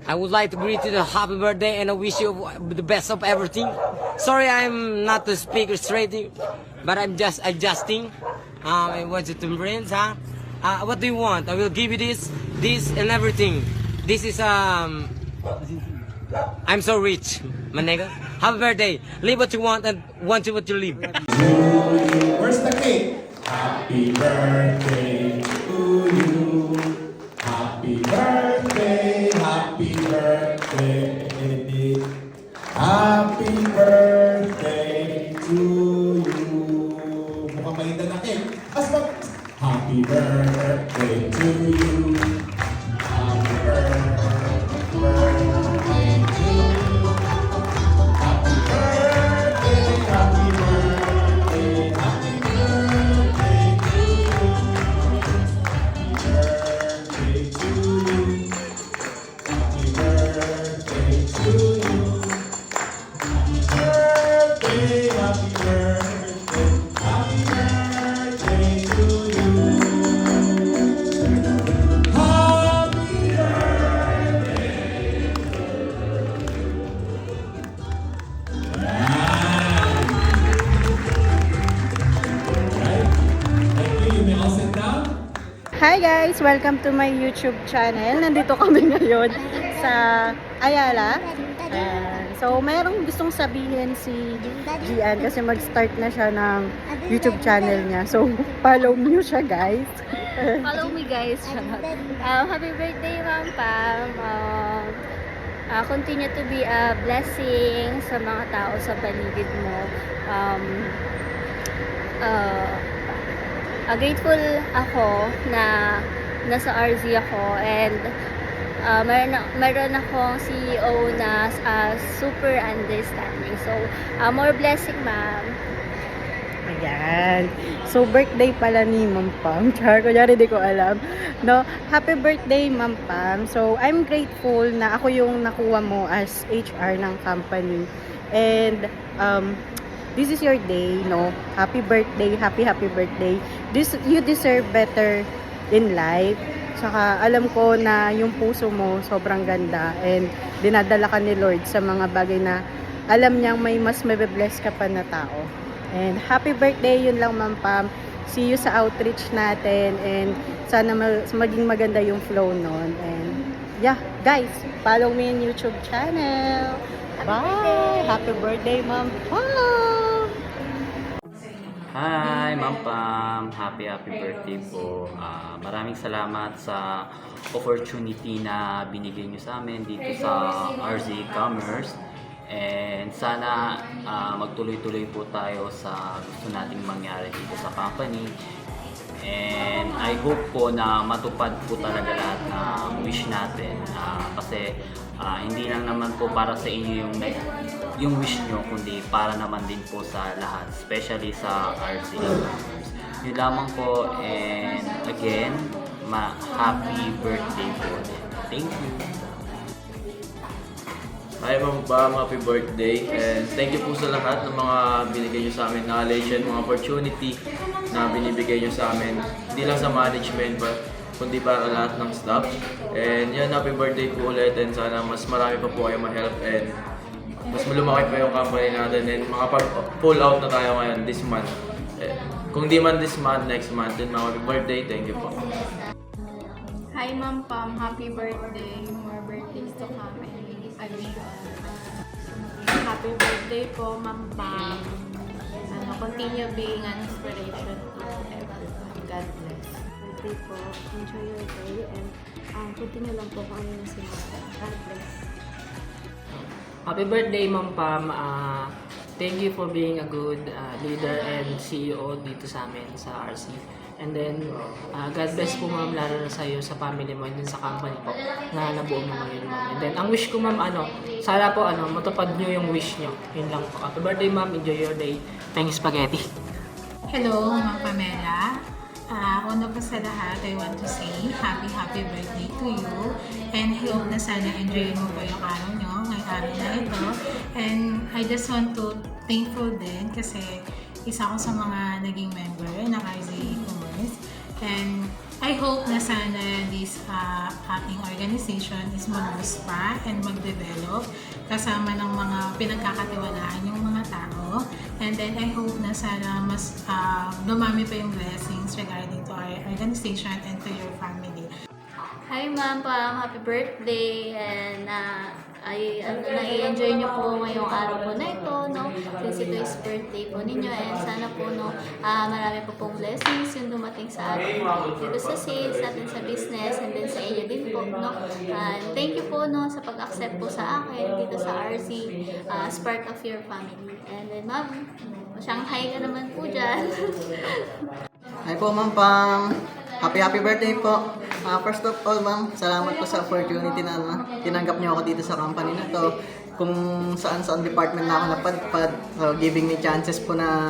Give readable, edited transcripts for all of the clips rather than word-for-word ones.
I would like to greet you the happy birthday and I wish you the best of everything. Sorry I'm not the speaker straight, but I'm just adjusting. I want you to friends, huh? What do you want? I will give you this, and everything. This is I'm so rich, my nigga. Happy birthday. Live what you want and want you what you live. Where's the cake? Happy birthday to you. Happy birthday, happy birthday. Happy birthday to you. Mukhang mainda na cake. Happy birthday to you. Happy birthday to you. Happy birthday, happy birthday, happy birthday to you. Happy birthday to you. Happy birthday to you. Happy birthday, happy birthday, happy birthday to you. Happy Thank you. You may all sit down. Hi guys! Welcome to my YouTube channel. Nandito kami ngayon sa Ayala. So, mayroong gustong sabihin si Gian kasi mag-start na siya ng YouTube channel niya. So, follow nyo siya guys. Follow me guys. Happy birthday Ma'am Pam. Continue to be a blessing sa mga tao sa paligid mo. Grateful ako na nasa RZ ako and meron akong CEO na super understanding. So, more blessing ma'am. Ayan. So, birthday pala ni Ma'am Pam. Char, kunyari di ko alam. No? Happy birthday, Ma'am Pam. So, I'm grateful na ako yung nakuha mo as HR ng company. And, this is your day, no? Happy birthday, happy birthday. You deserve better in life. Saka, alam ko na yung puso mo sobrang ganda. And, dinadala ka ni Lord sa mga bagay na alam niyang may mas mabe-bless ka pa na tao. And happy birthday, yun lang Ma'am Pam. See you sa outreach natin and sana maging maganda yung flow nun. And yeah, guys, follow me in YouTube channel. Bye! Happy birthday, Ma'am Pam! Hi, Ma'am Pam. Happy birthday po. Maraming salamat sa opportunity na binigay niyo sa amin dito sa RZ Commerce. And sana magtuloy-tuloy po tayo sa gusto nating mangyari dito sa company. And I hope po na matupad po talaga lahat ng wish natin. Kasi hindi lang naman po para sa inyo yung wish nyo, kundi para naman din po sa lahat, especially sa RC. Yun lamang po, and again, happy birthday po. Thank you. Hi Ma'am Pam, happy birthday, and thank you po sa lahat ng mga binigay nyo sa amin, knowledge and mga opportunity na binibigay nyo sa amin, hindi lang sa management kundi para lahat ng staff. And yan, happy birthday po ulit, and sana mas marami pa po kayo ma-help and mas malumaki pa yung company natin, and makapag-pull out na tayo ngayon this month. Kung di man this month, next month, then happy birthday, thank you po. Hi Ma'am Pam, happy birthday. More birthdays to come. I wish you happy birthday po Ma'am Pam. Continue being an inspiration to everyone. God bless. Birthday po. Enjoy your day and continue lang po kung ano yung sinabi. God bless. Happy birthday, Ma'am Pam. Thank you for being a good leader and CEO dito sa amin sa RC. And then, God bless po ma'am, lalo na sa iyo, sa family mo, and then sa company po na nabuo mo ngayon ma'am. And then, ang wish ko ma'am, sana po matupad nyo yung wish nyo. Yun lang po. Happy birthday ma'am, enjoy your day. Thank you, Spaghetti. Hello, Ma'am Pamela. Una po sa lahat, I want to say happy birthday to you. And I hope na sana enjoy mo po yung araw nyo, ngayong araw na ito. And I just want to thankful din kasi isa ako sa mga naging member ng RZ Commerce. And I hope na sana this ating organization is mag-boost pa and mag-develop kasama ng mga pinagkakatiwalaan yung mga tao. And then I hope na sana mas dumami pa yung blessings regarding to our organization and to your family. Hi Ma'am Pam, happy birthday, and nai-enjoy niyo po ngayong araw po na ito, no? Since ito is birthday po ninyo, and sana po, no, marami po pong blessings yung dumating sa atin dito sa sales, natin sa business, and then sa inyo din po, no? And thank you po, no, sa pag-accept po sa akin dito sa RC, as part of your family. And then Ma'am, Shanghai ka naman po dyan. Hi po, Ma'am Pam. Happy birthday po. First of all, Ma'am, salamat po sa opportunity na tinanggap niyo ako dito sa company na to. Kung saan department na ako napadpad. So, giving me chances po na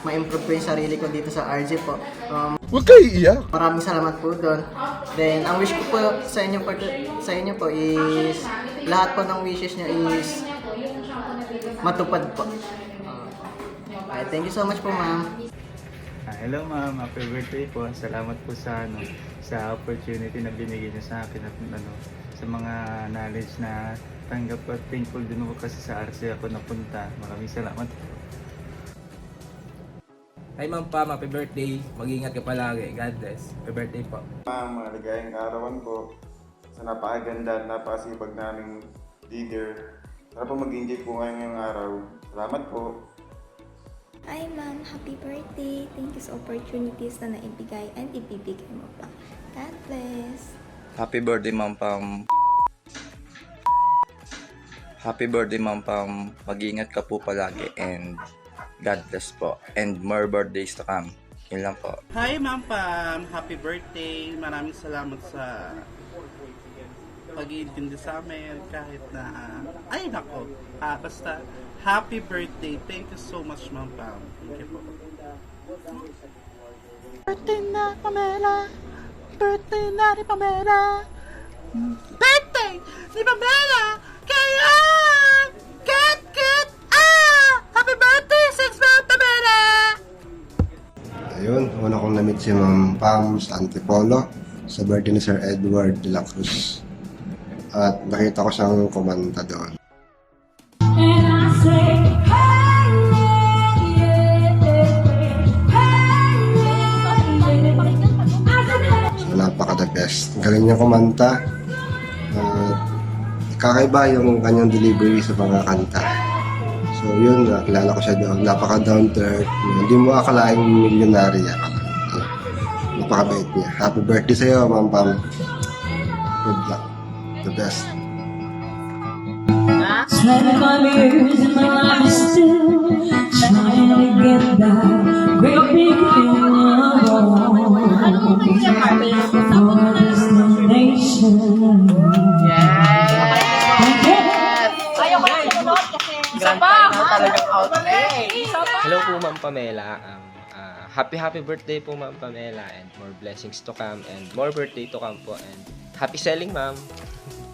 ma-improve ko yung sarili ko dito sa RG po. Huwag kayo iiyak. Maraming salamat po doon. Then, ang wish ko po sa inyo po is lahat po ng wishes niyo is matupad po. Thank you so much po, Ma'am. Hello ma'am, happy birthday po. Salamat po sa sa opportunity na binigay niyo sa akin at sa mga knowledge na tanggap ko. Thankful din ako kasi sa RC ako napunta. Maraming salamat po. Hi Ma'am Pam, happy birthday. Mag-ingat ka palagi. God bless. Happy birthday po. Ma'am, maligayang arawan po. Sa napakaganda at napakasipag naming leader. Sana po mag-enjoy po ngayong araw. Salamat po. Hi Ma'am, happy birthday. Thank you sa opportunities na naibigay and ibibigay mo pa. God bless. Happy birthday, Ma'am Pam. Happy birthday, Ma'am Pam. Mag-iingat ka po palagi and God bless po. And more birthdays to come. Yun lang po. Hi Ma'am Pam, happy birthday. Maraming salamat sa pag-iintindi sa amin kahit na ay nako. Basta happy birthday. Thank you so much Ma'am Pam. Thank you po. Birthday na Pamela. Birthday na ni Pamela. Birthday ni Pamela. Kailan? Ket. Happy birthday 6 Ma'am Pamela. Ayun, una kong na-meet si Ma'am Pam sa Antipolo sa birthday ni Sir Edward de la Cruz. At nakita ko siyang kumanta doon. So, napaka-the best. Ang galing niya kumanta. Kakaiba yung kanyang delivery sa mga kanta. So yun, nakilala ko siya doon. Napaka-down to earth. Hindi mo akalaing milyonarya. Napakabait niya. Happy birthday sa'yo, Ma'am Pam. Good luck. The best. Spending all the years in my life is still trying to get that great big feeling of for this nation. Hello po Ma'am Pamela. Happy birthday po Ma'am Pamela and more blessings to come and more birthday to come po and happy selling Ma'am.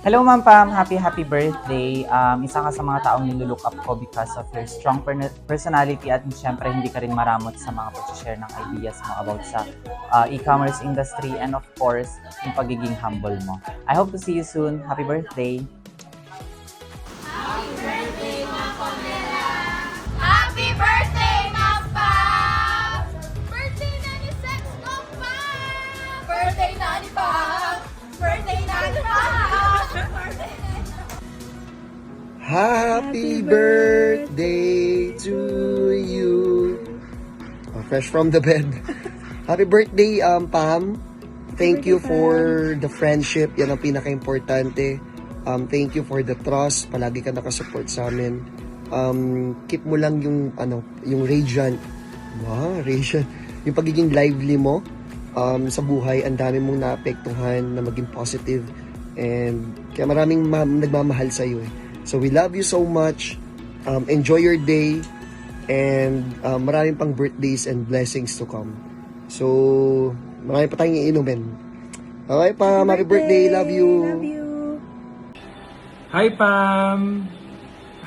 Hello Ma'am Pam, happy birthday. Isa ka sa mga taong nilulook up ko because of your strong personality at syempre hindi ka rin maramot sa mga pag-share ng ideas mo about sa e-commerce industry and of course, yung pagiging humble mo. I hope to see you soon. Happy birthday! Happy birthday, Ma'am Pamela! Happy birthday, Ma'am Pam! Birthday na ni Sex Pam! Birthday na ni Pam! Birthday na ni Pam! Happy birthday to you. Fresh from the bed. Happy birthday, Pam. Thank you for the friendship. Yan ang pinaka-importante. Thank you for the trust. Palagi ka nakasupport sa amin. Keep mo lang yung radiant. Wow, radiant. Yung pagiging lively mo sa buhay. Ang dami mong naapektuhan na maging positive. And kaya maraming nagmamahal sa iyo eh. So we love you so much. Enjoy your day. And maraming pang birthdays and blessings to come. So marami pa tayong iinumin. Okay Pam, happy birthday. Love you. Love you. Hi Pam!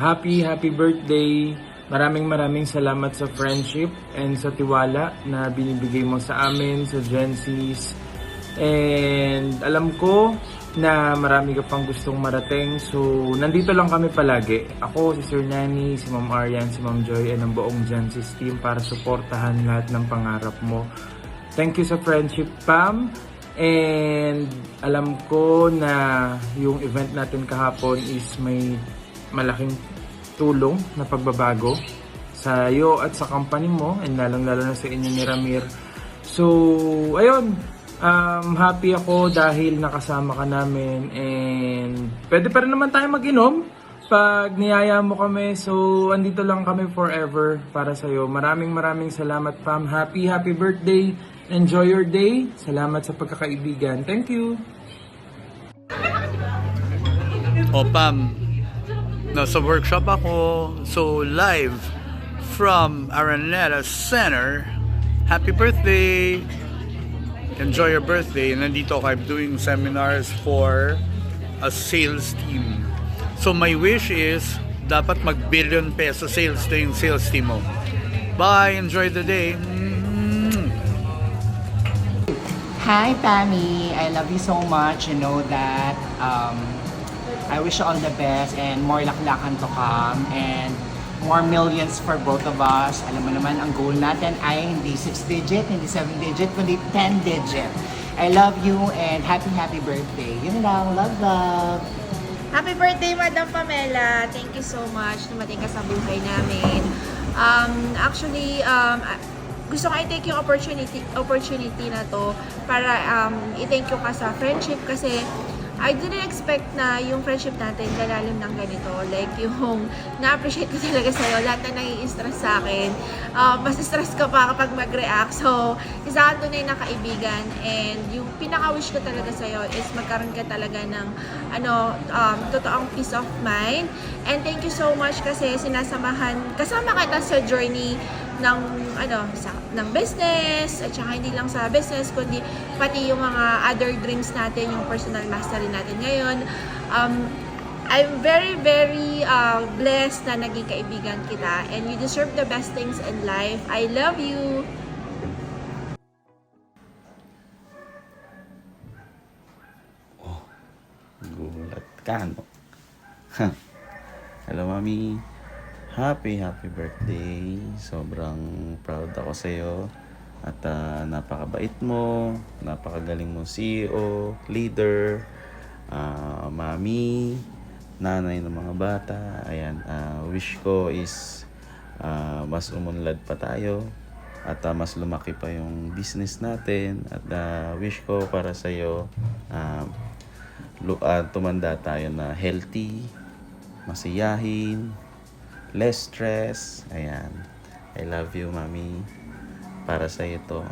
Happy birthday! Maraming salamat sa friendship and sa tiwala na binibigay mo sa amin, sa Gen Z's. And alam ko na marami ka pang gustong marating. So, nandito lang kami palagi. Ako, si Sir Nani, si Ma'am Arian, si Ma'am Joy, and ang buong Jansis team para suportahan lahat ng pangarap mo. Thank you sa friendship, Pam. And alam ko na yung event natin kahapon is may malaking tulong na pagbabago sa iyo at sa company mo, and lalong-lalo na sa inyo ni Ramir. So, ayun. Happy ako dahil nakasama ka namin, and pwede pa rin naman tayo mag-inom pag niyaya mo kami. So, andito lang kami forever para sa'yo. Maraming salamat, Pam. Happy birthday. Enjoy your day. Salamat sa pagkakaibigan. Thank you. O Pam, nasa workshop ako. So, live from Araneta Center. Happy birthday! Enjoy your birthday. Nandito ako, I'm doing seminars for a sales team. So my wish is, dapat mag-billion peso sales na yung sales team mo. Bye! Enjoy the day! Hi, Pammy. I love you so much. You know that. I wish you all the best and more laklakan to come and more millions for both of us. Alam mo naman, ang goal natin ay hindi 6-digit, hindi 7-digit, kundi 10-digit. I love you and happy birthday. Yun lang. Love. Happy birthday, Madam Pamela. Thank you so much. Dumating ka sa buhay namin. Actually, gusto ko i-take yung opportunity na to para i-thank you ka sa friendship kasi I didn't expect na yung friendship natin lalalim ng ganito. Like yung na-appreciate ko talaga sa'yo. Lahat na nai-stress sa akin. Mas stress ka pa kapag mag-react. So, isa ka tunay na kaibigan. And yung pinaka-wish ko talaga sa'yo is magkaroon ka talaga ng totoong peace of mind. And thank you so much kasi kasama kita sa journey ng business, at saka hindi lang sa business, kundi pati yung mga other dreams natin, yung personal mastery natin ngayon. I'm very blessed na naging kaibigan kita, and you deserve the best things in life. I love you! Gulat ka, no? Hello, Mami. Happy birthday. Sobrang proud ako sa iyo. At napakabait mo, napakagaling mo CEO, leader, mami, nanay ng mga bata. Ayan, wish ko is mas umunlad pa tayo at mas lumaki pa yung business natin. At wish ko para sa iyo tumanda tayo na healthy, masiyahin, less stress. Ayan. I love you, Mami. Para sa iyo to.